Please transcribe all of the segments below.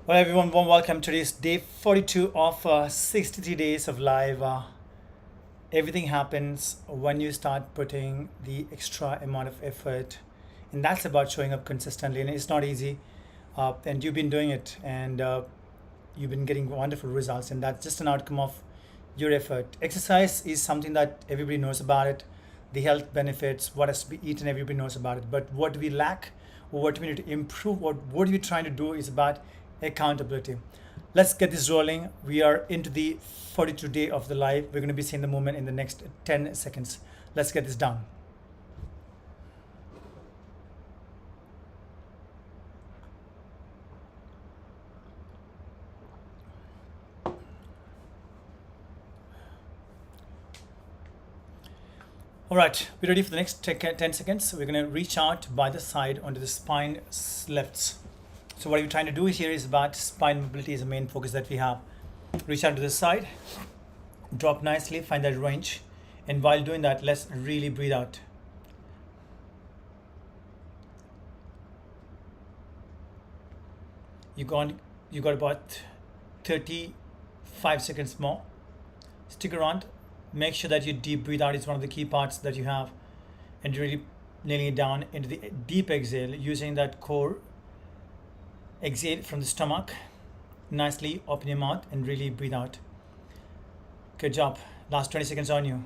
Well, everyone, warm welcome to this day 42 of 63 days of live. Everything happens when you start putting the extra amount of effort, and that's about showing up consistently. And it's not easy, and you've been doing it, and you've been getting wonderful results, and that's just an outcome of your effort. Exercise is something that everybody knows about it, the health benefits, what has to be eaten, everybody knows about it. But what do we lack, or what do we need to improve, what are we trying to do is about accountability. Let's get this rolling. We are into the 42 day of the live. We're going to be seeing the movement in the next 10 seconds. Let's get this done. All right, we're ready for the next 10 seconds. We're going to reach out by the side onto the spine lifts. So what we're trying to do here is about spine mobility is the main focus that we have. Reach out to the side, drop nicely, find that range. And while doing that, let's really breathe out. You got about 35 seconds more. Stick around. Make sure that you deep breathe out is one of the key parts that you have, and really nailing it down into the deep exhale using that core exhale from the stomach. Nicely open your mouth and really breathe out. Good job. Last 20 seconds on you.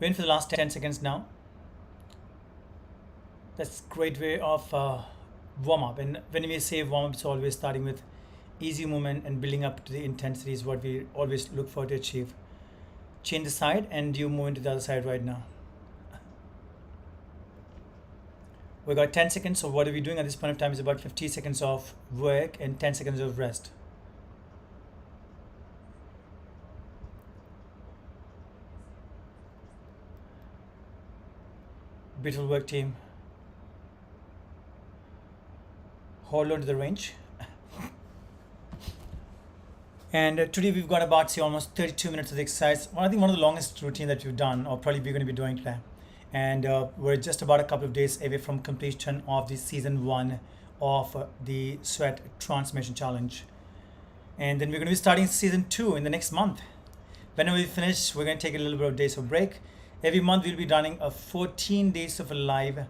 We're in for the last 10 seconds now. That's a great way of warm up. And when we say warm up, it's always starting with easy movement and building up to the intensity is what we always look for to achieve. Change the side and you move into the other side right now. We got 10 seconds. So what are we doing at this point of time is about 50 seconds of work and 10 seconds of rest. Beautiful work, team. Hold on to the range. And today we've got about say almost 32 minutes of the exercise. I think one of the longest routine that we've done, or probably we're going to be doing today. And we're just about a couple of days away from completion of the season 1 of the Sweat Transformation Challenge. And then we're going to be starting season 2 in the next month. Whenever we finish, we're going to take a little bit of days of break. Every month we'll be running a 14 days of a live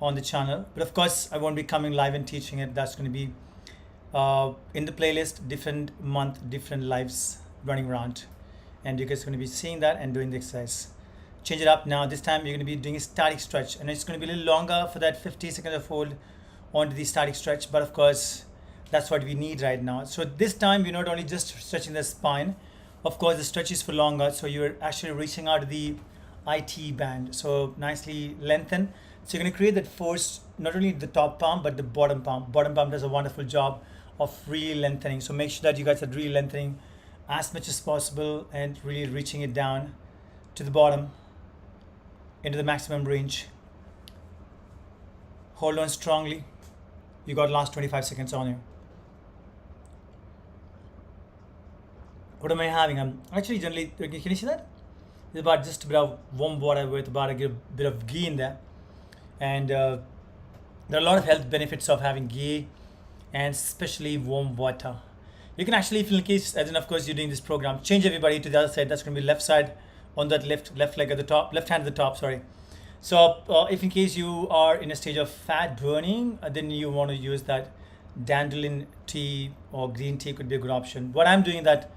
on the channel. But of course, I won't be coming live and teaching it. That's going to be in the playlist, different month, different lives running around. And you guys are going to be seeing that and doing the exercise. Change it up now. This time you're going to be doing a static stretch. And it's going to be a little longer for that 50 seconds of hold onto the static stretch. But of course, that's what we need right now. So this time we're not only just stretching the spine. Of course, the stretch is for longer. So you're actually reaching out to the IT band. So nicely lengthen. So you're going to create that force, not only the top palm, but the bottom palm. Bottom palm does a wonderful job of really lengthening. So make sure that you guys are really lengthening as much as possible and really reaching it down to the bottom into the maximum range. Hold on strongly. You got last 25 seconds on you. What am I having? I'm actually generally, can you see that? It's about just a bit of warm water with about a bit of ghee in there. And there are a lot of health benefits of having ghee and especially warm water. You can actually, if in case, as in of course you're doing this program, change everybody to the other side. That's going to be left side on that left leg at the top, left hand at the top, sorry. So if in case you are in a stage of fat burning, then you want to use that dandelion tea or green tea could be a good option. What I'm doing that,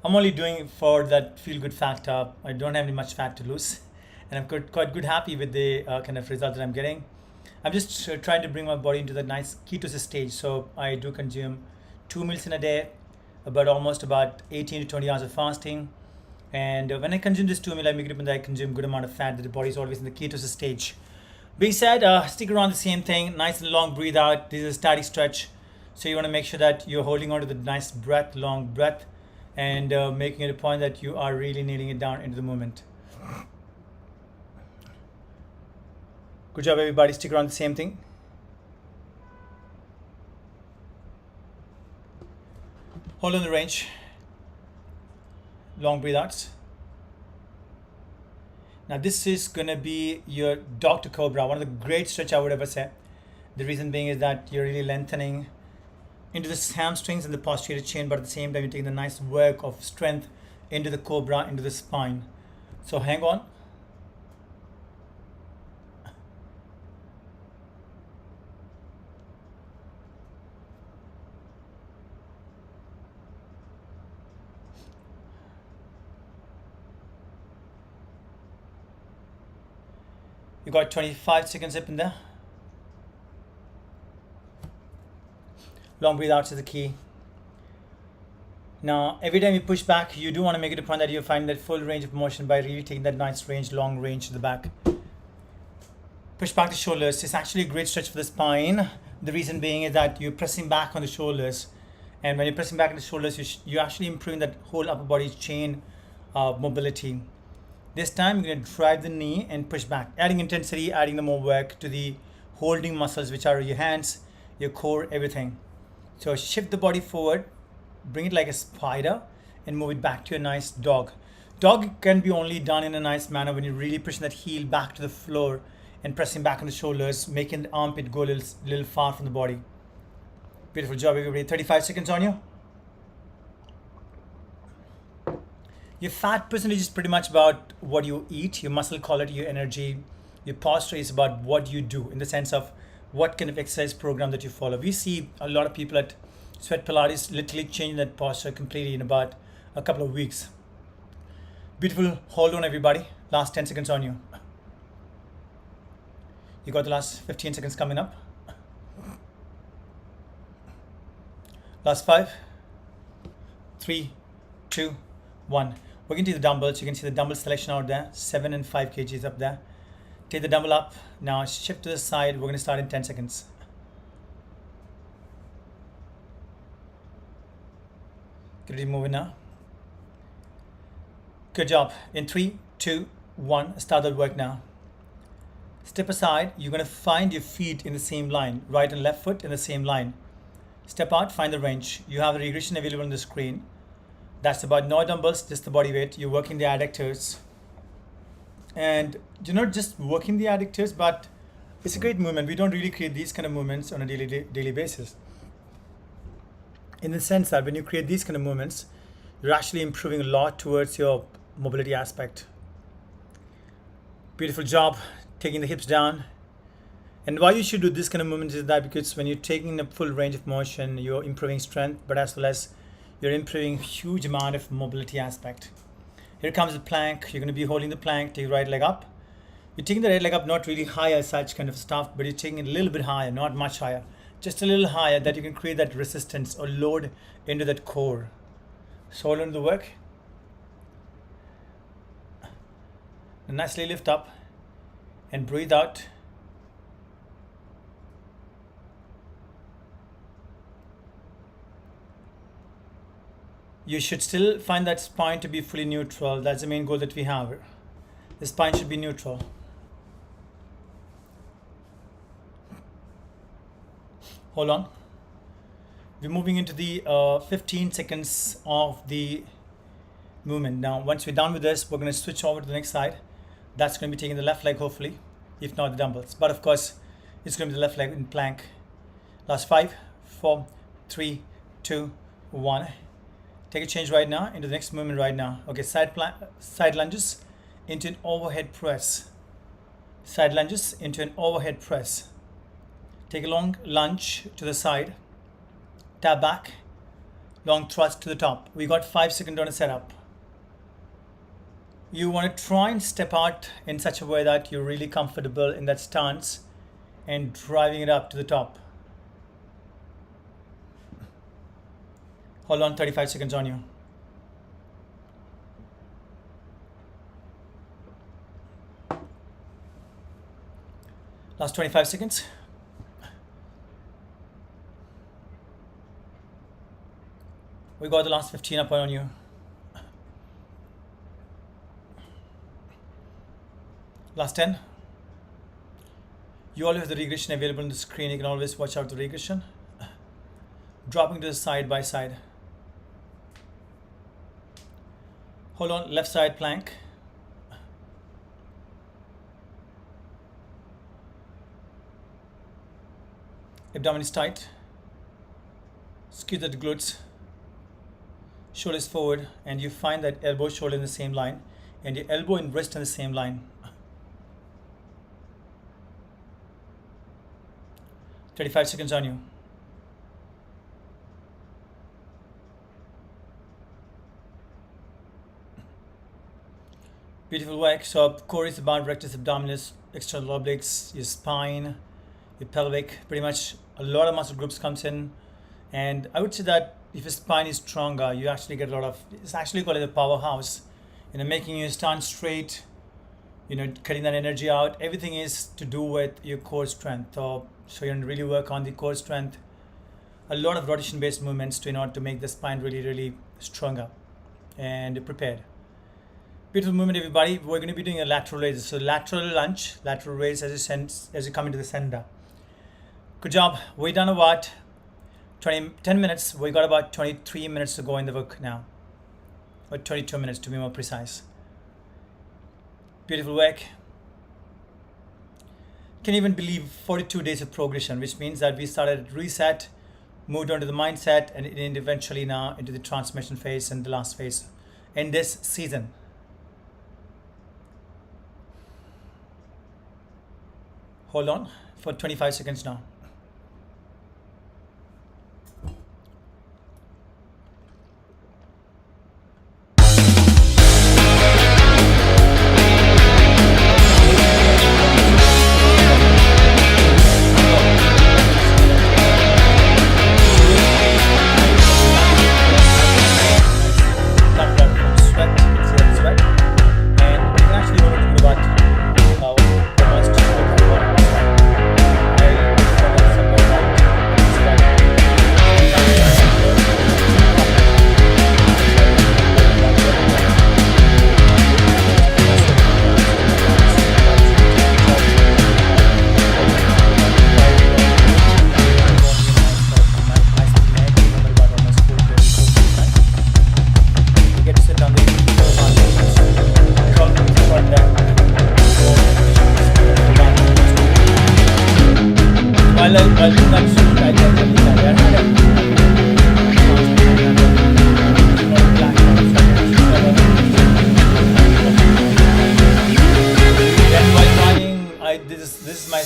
I'm only doing for that feel good factor. I don't have any much fat to lose. And I'm quite good happy with the kind of result that I'm getting. I'm just trying to bring my body into the nice ketosis stage. So I do consume 2 meals in a day, almost about 18 to 20 hours of fasting. And when I consume this 2 meal, I make it up and I consume good amount of fat that the body is always in the ketosis stage. Being said, stick around the same thing, nice and long breathe out. This is a static stretch. So you want to make sure that you're holding on to the nice breath, long breath, and making it a point that you are really nailing it down into the movement. Good job, everybody. Stick around the same thing. Hold on the range. Long breathe outs. Now this is gonna be your dog to cobra, one of the great stretch I would ever say. The reason being is that you're really lengthening into the hamstrings and the posterior chain, but at the same time you're taking the nice work of strength into the cobra, into the spine. So hang on. You got 25 seconds up in there. Long breathe out is the key. Now, every time you push back, you do want to make it a point that you find that full range of motion by really taking that nice range, long range to the back. Push back the shoulders. It's actually a great stretch for the spine. The reason being is that you're pressing back on the shoulders. And when you're pressing back on the shoulders, you're actually improving that whole upper body chain mobility. This time, you're going to drive the knee and push back, adding intensity, adding the more work to the holding muscles, which are your hands, your core, everything. So shift the body forward, bring it like a spider, and move it back to a nice dog. Dog can be only done in a nice manner when you're really pushing that heel back to the floor and pressing back on the shoulders, making the armpit go a little far from the body. Beautiful job, everybody. 35 seconds on you. Your fat percentage is pretty much about what you eat, your muscle quality, your energy. Your posture is about what you do in the sense of what kind of exercise program that you follow. We see a lot of people at Sweat Pilates literally changing that posture completely in about a couple of weeks. Beautiful. Hold on, everybody. Last 10 seconds on you. You got the last 15 seconds coming up. Last 5, 3, 2, 1. We're going to do the dumbbells. You can see the dumbbell selection out there. 7 and 5 kgs up there. Take the dumbbell up. Now shift to the side. We're going to start in 10 seconds. Get ready, moving now. Good job. In 3, 2, 1. Start that work now. Step aside. You're going to find your feet in the same line. Right and left foot in the same line. Step out. Find the range. You have the regression available on the screen. That's about no dumbbells, just the body weight. You're working the adductors. And you're not just working the adductors, but it's a great movement. We don't really create these kind of movements on a daily basis. In the sense that when you create these kind of movements, you're actually improving a lot towards your mobility aspect. Beautiful job, taking the hips down. And why you should do this kind of movements is that because when you're taking a full range of motion, you're improving strength, but as well as you're improving huge amount of mobility aspect. Here comes the plank. You're going to be holding the plank, take your right leg up. You're taking the right leg up, not really high as such kind of stuff, but you're taking it a little bit higher, not much higher. Just a little higher that you can create that resistance or load into that core. So hold on to the work. And nicely lift up and breathe out. You should still find that spine to be fully neutral. That's the main goal that we have. The spine should be neutral. Hold on. We're moving into the 15 seconds of the movement. Now, once we're done with this, we're going to switch over to the next side. That's going to be taking the left leg, hopefully, if not the dumbbells. But of course, it's going to be the left leg in plank. Last 5, 4, 3, 2, 1. Take a change right now into the next movement right now. Okay, side lunges into an overhead press. Side lunges into an overhead press. Take a long lunge to the side. Tap back. Long thrust to the top. We got 5 seconds on a setup. You want to try and step out in such a way that you're really comfortable in that stance and driving it up to the top. Hold on, 35 seconds on you. Last 25 seconds. We got the last 15 up on you. Last 10. You always have the regression available on the screen. You can always watch out the regression. Dropping to the side by side. Hold on, left side plank. Abdomen is tight. Squeeze the glutes. Shoulders forward, and you find that elbow shoulder in the same line, and your elbow and wrist in the same line. 35 seconds on you. Beautiful work. So core is about rectus abdominis, external obliques, your spine, your pelvic, pretty much a lot of muscle groups comes in. And I would say that if your spine is stronger, you actually get a lot of, it's actually called it a powerhouse, making you stand straight, cutting that energy out. Everything is to do with your core strength. So you really work on the core strength. A lot of rotation based movements to make the spine really, really stronger and prepared. Beautiful movement, everybody. We're going to be doing a lateral raise. So lateral lunge, lateral raise as you come into the center. Good job. We're done about 10 minutes. We got about 23 minutes to go in the work now. Or 22 minutes to be more precise. Beautiful work. Can even believe 42 days of progression, which means that we started at reset, moved on to the mindset, and eventually now into the transformation phase and the last phase in this season. Hold on for 25 seconds now. This is my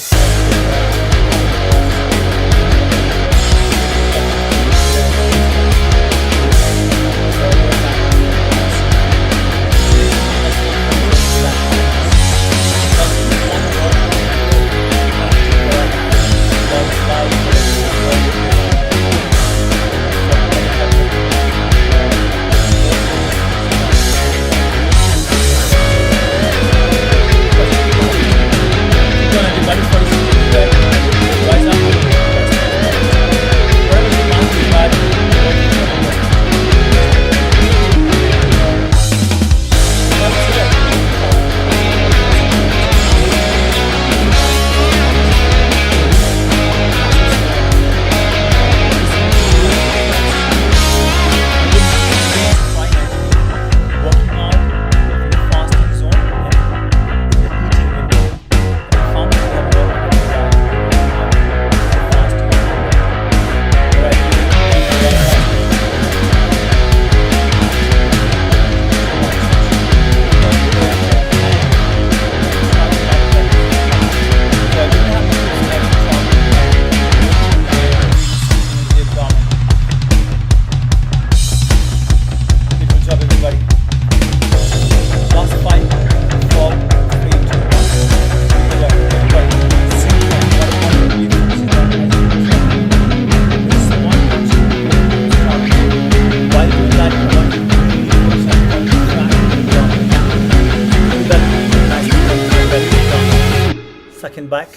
second back.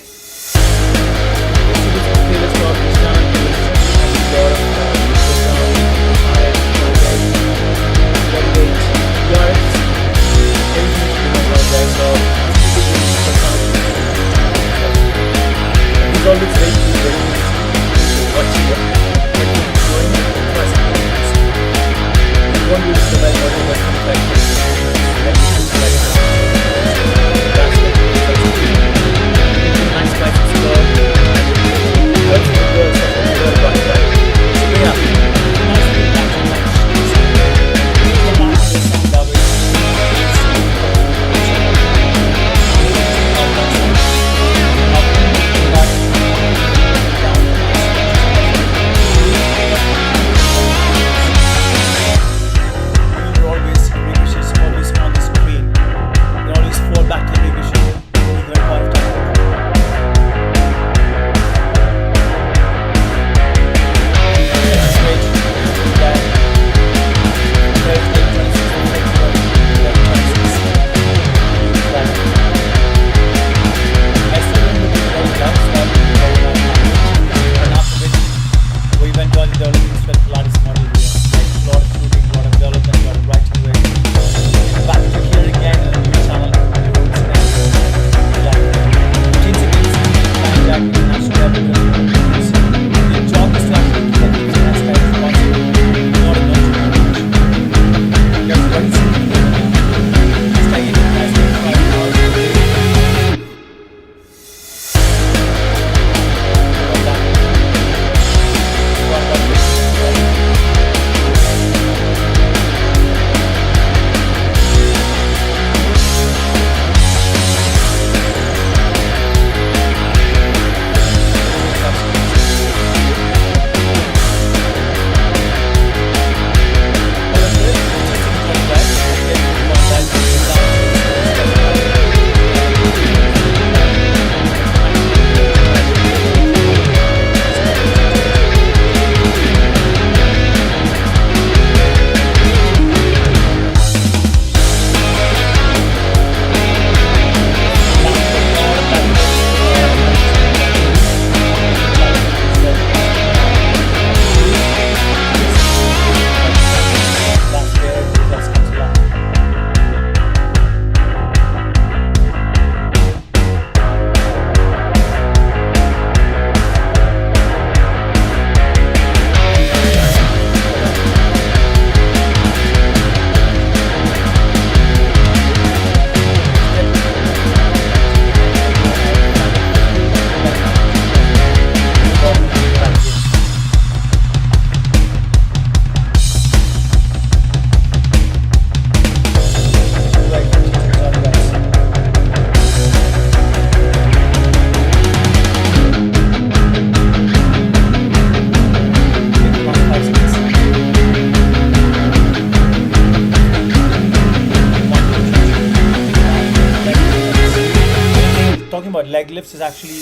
That's good. about leg lifts is actually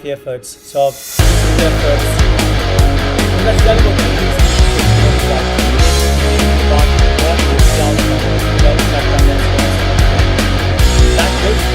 of efforts. So efforts. Let's tell you what it is. About what is the outcome, what is that that is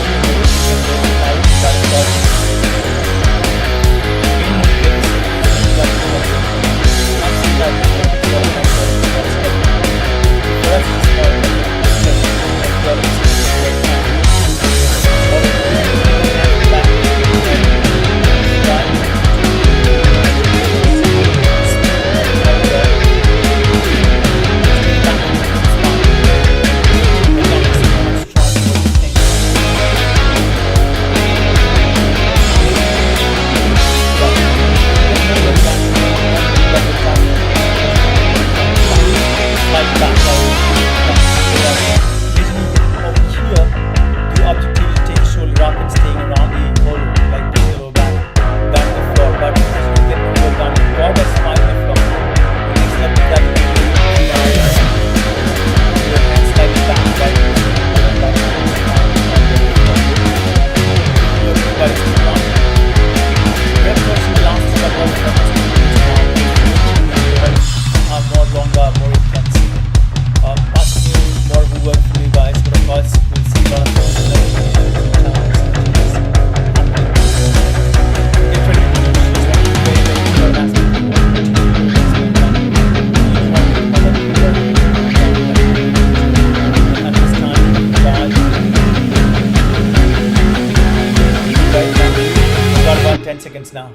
10 seconds now.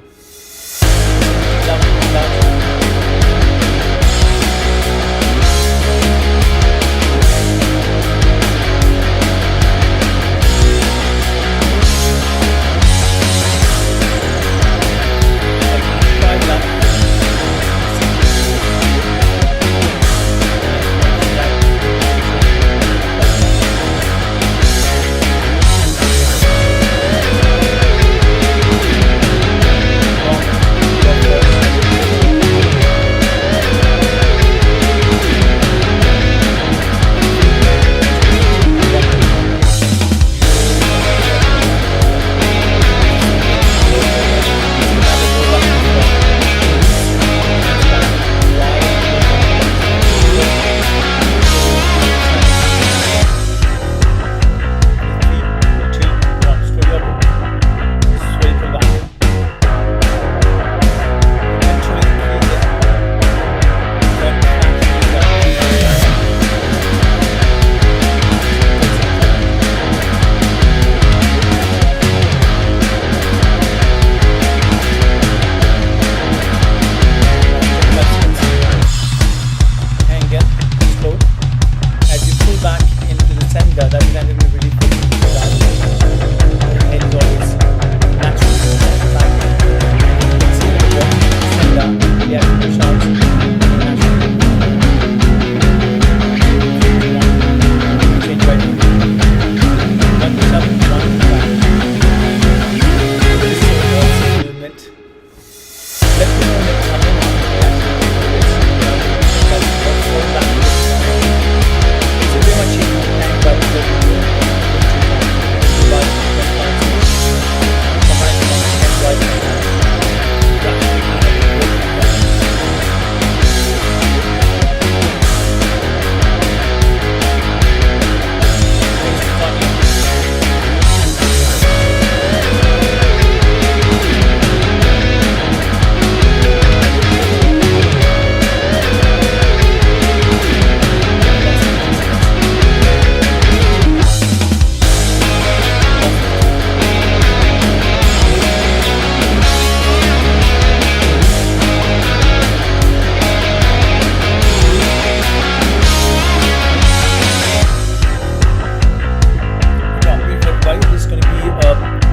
Breathe out, breathe out. Try it out. And again, slow. As you pull back into the center, that is going to be really good. The head is always naturally back. You can see the walk center, the actual shots naturally. Change right. One push up, one back. This is also movement. Let me know in the comment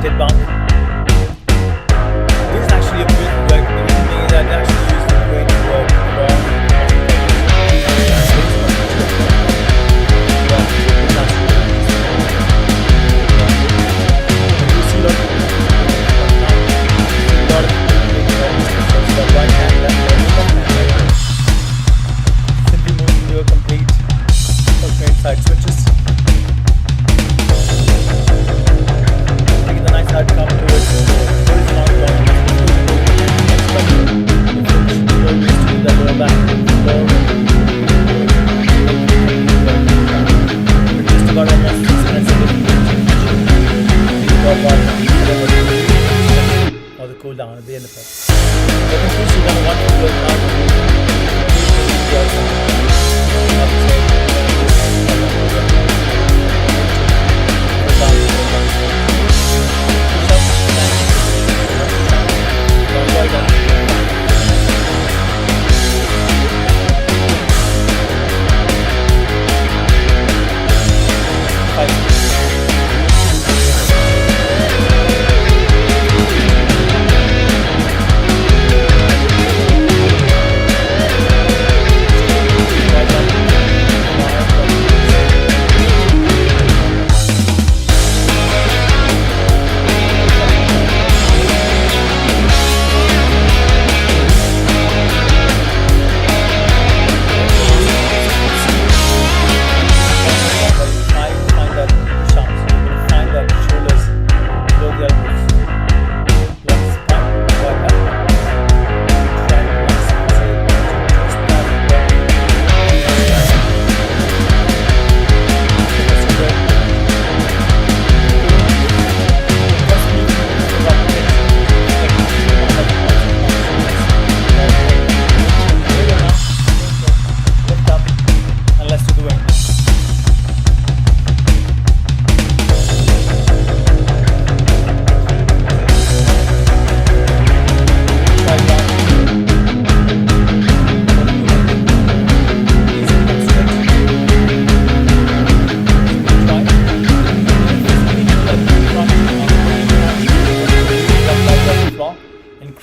dead bump. This is actually a good work. The reason being is that I actually use the weight to work along right hand, left hand. Simply moving your complete alternate side switches. Taking the nice outcome towards horizontal long. Always to the lower back. Just about almost 6 minutes of or the cool down at the end of it. But in case you want to work out,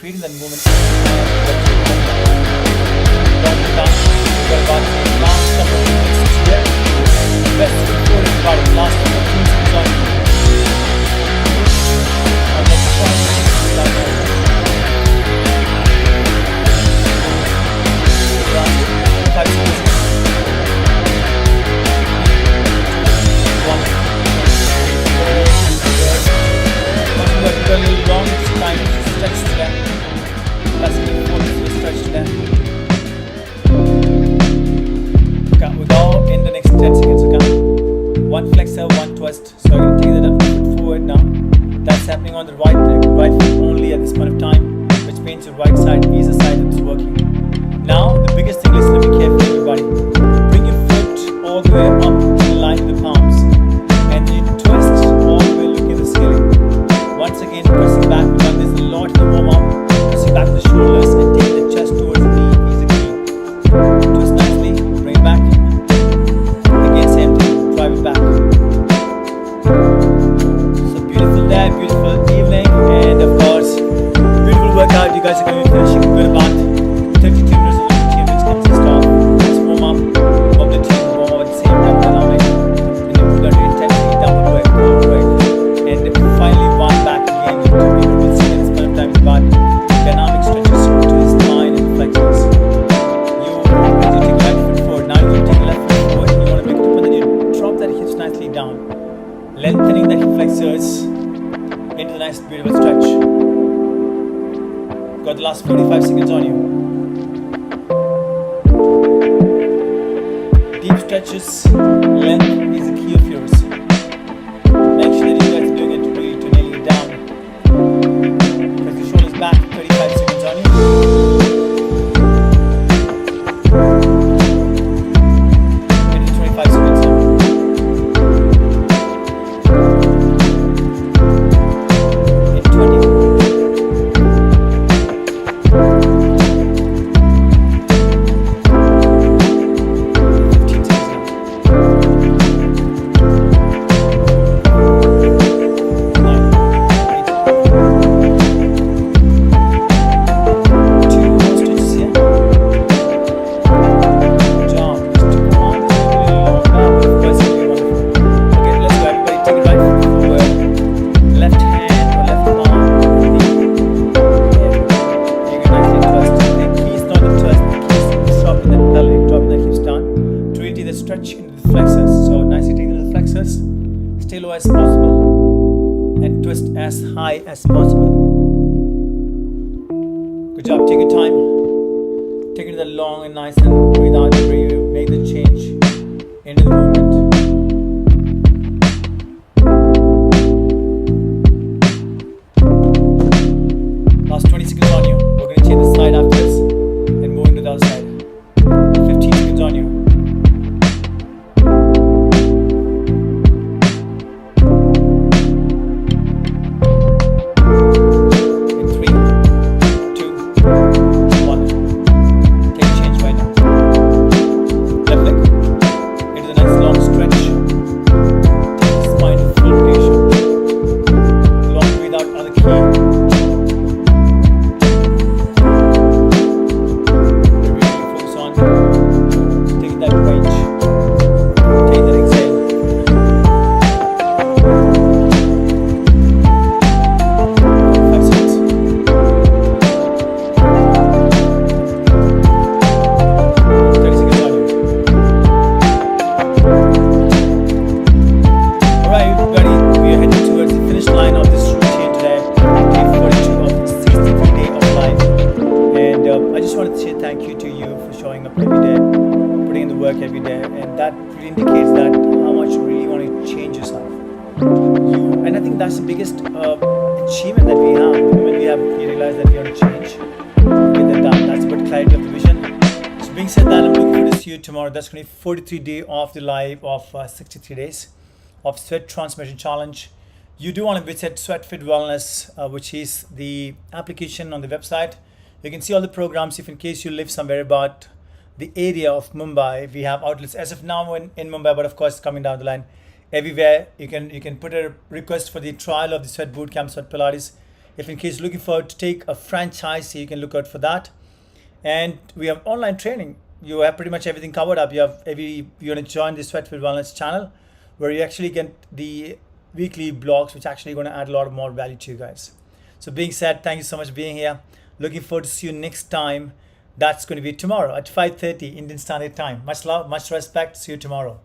creating that movement. Don't be done. We've got about the last couple of minutes here. Best foot forward about the last 15 seconds on you. And let's try to get that one. Right. 5 seconds. 1. Once you got really long time to stretch to that. That's the important to stretch to that. Okay, we go in the next 10 seconds, okay? One flexor, one twist. So I'm going to take that up foot forward now. That's happening on the right leg, right foot only at this point of time, which means your right side is the side that's working. Now, the biggest thing, listen to me carefully, everybody. Bring your foot all the way up in line with the palms. And you twist all the way looking at the ceiling. Once again, pressing back. We've done this a lot in the warm-up. Pressing back the shoulders and take the chest towards the knee is the key. Twist nicely, bring it back. Again, same thing, drive it back. So beautiful day, beautiful evening, and of course, beautiful workout. You guys are going to be finishing good about 32 minutes of the routine, which consists of just warm-up, warm the team, warm-up at the same time, dynamic. And then we've got your intensity, double work, and finally one back again. You will see at this point of time about dynamic stretches to the spine and flexors. You, as you take right foot forward, now you take left foot forward, and you want to make it up, and then you drop that hips nicely down, lengthening the hip flexors into the nice beautiful stretch. Got the last 45 seconds on you. Deep stretches, length is the key of yours. Make sure that you guys are doing it really to nail it down. Press the shoulders back, 35 seconds on you. Into 25 seconds now. In 20. 15 seconds now. 9, 8, 2 more stretches here. Good job. Just come on. This is really long now, but of course it's really wonderful. Okay, let's go everybody. Take it right foot forward. Left hand or left arm. You can nicely twist. The key is not the twist. The key is dropping that pelvic, dropping that hips down to really the stretch into the flexors. So nicely take into the flexors. Stay low as possible and twist as high as possible. Good job. Take your time. Take it that long and nice and breathe out and breathe. Make the change into the movement. Last 20 seconds on you. We're going to change the side after this and move into the other side. 15 seconds on you. In 3, 2, 1. Take a change right now. Left leg into the nice long stretch. Take the spine to full rotation. Long breathe out on the key. Really focus on taking that range. Take that exhale. 5 seconds. 30 seconds on you. Alright, everybody, we are heading towards the finish line of this routine today. Day 42 of the 63 day of life. And I just wanted to say thank you to you for showing up every day, putting in the work every day, and that really indicates that how much you really want to change yourself. And I think that's the biggest achievement that we have. The moment we realize that we want to change, get that done. That's about clarity of the vision. So being said that, I'm looking forward to see you tomorrow. That's going to be 43 day of the live of 63 days of Sweat Transformation Challenge. You do want to visit Sweat Fit Wellness, which is the application on the website. You can see all the programs. If in case you live somewhere about the area of Mumbai, we have outlets as of now in Mumbai, but of course coming down the line everywhere. You can put a request for the trial of the Sweat Bootcamp, Sweat Pilates, If in case you're looking forward to take a franchise, you can look out for that. And we have online training. You have pretty much everything covered up. You're going to join the Sweatfield Wellness channel, where you actually get the weekly blogs, which actually going to add a lot more value to you guys. So being said, thank you so much for being here. Looking forward to see you next time. That's going to be tomorrow at 5:30 Indian Standard Time. Much love, much respect. See you tomorrow.